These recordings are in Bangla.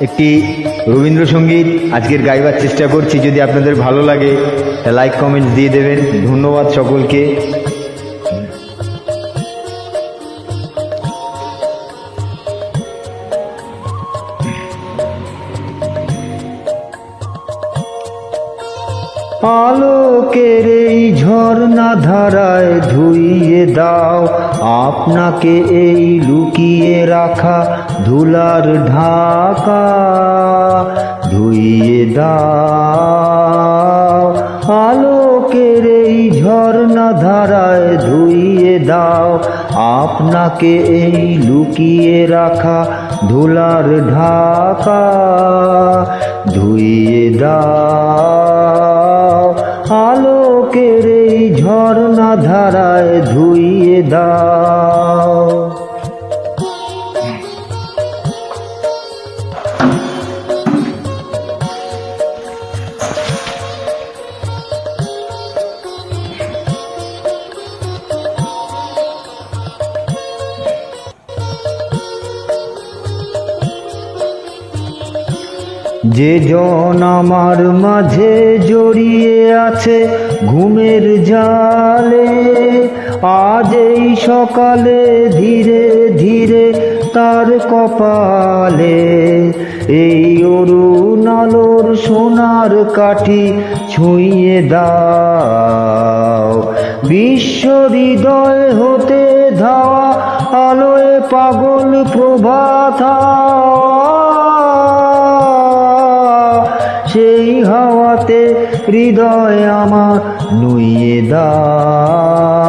একটি রবীন্দ্রসঙ্গীত আজকের গাইবার চেষ্টা করছি। যদি আপনাদের ভালো লাগে লাইক কমেন্ট দিয়ে দেবেন। ধন্যবাদ সকলকে। আলোকের এই ঝর্ণা ধারায় ধুইয়ে দাও আপনাকে এই লুকিয়ে রাখা ধুলার ঢাকা, ধুইয়ে দাও আলোকের এই ঝর্ণা ধারায় ধুইয়ে দাও আপনাকে এই লুকিয়ে রাখা ধুলার ঢাকা, ধুইয়ে দাও আলোকের এই ঝর্ণা ধারায় ধুইয়ে দাও। যে জন আমার মাঝে জড়িয়ে আছে ঘুমের জালে, আজ এই সকালে ধীরে ধীরে তার কপালে এই অরুণ আলোর সোনার কাঠি ছুঁয়ে দাও। বিশ্ব হৃদয় হতে ধাওয়া আলোয় পাগল প্রভাত, সেই হাওয়াতে হৃদয় আমার নুইয়ে দাও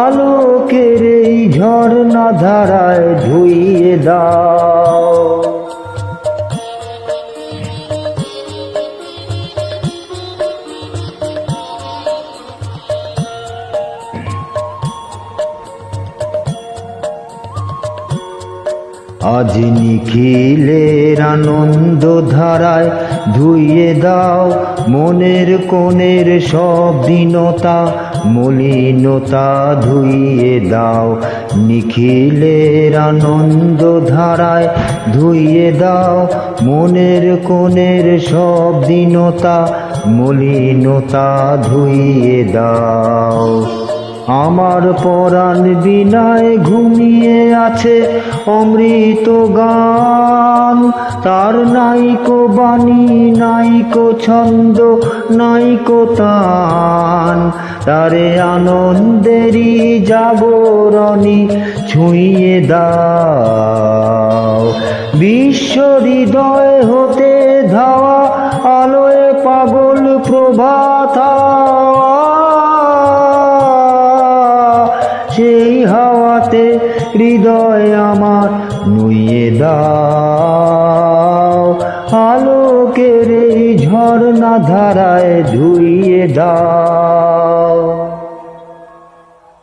আলোকের এই ঝর্ণা ধারায় ধুইয়ে দাও। আজ নিখিলের আনন্দ ধারায় ধুইয়ে দাও মনের কোণের সব দীনতা মলিনতা, ধুইয়ে দাও নিখিলের আনন্দ ধারায় ধুইয়ে দাও মনের কোণের সব দীনতা মলিনতা, ধুইয়ে দাও। আমার পরাণ বিনায় ঘুমিয়ে আছে অমৃত গান, তার নাইকো বাণী নাইকো ছন্দ নাইকো তান, তারে আনন্দেরই জাগরণী ছুঁয়ে দাও। বিশ্ব হৃদয় হতে ধাওয়া আলোয় পাগল প্রভাত, সেই হাওয়াতে হৃদয় আমার নুইয়ে দাও আলোকের এই ঝর্ণা ধারায় ধুইয়ে দাও।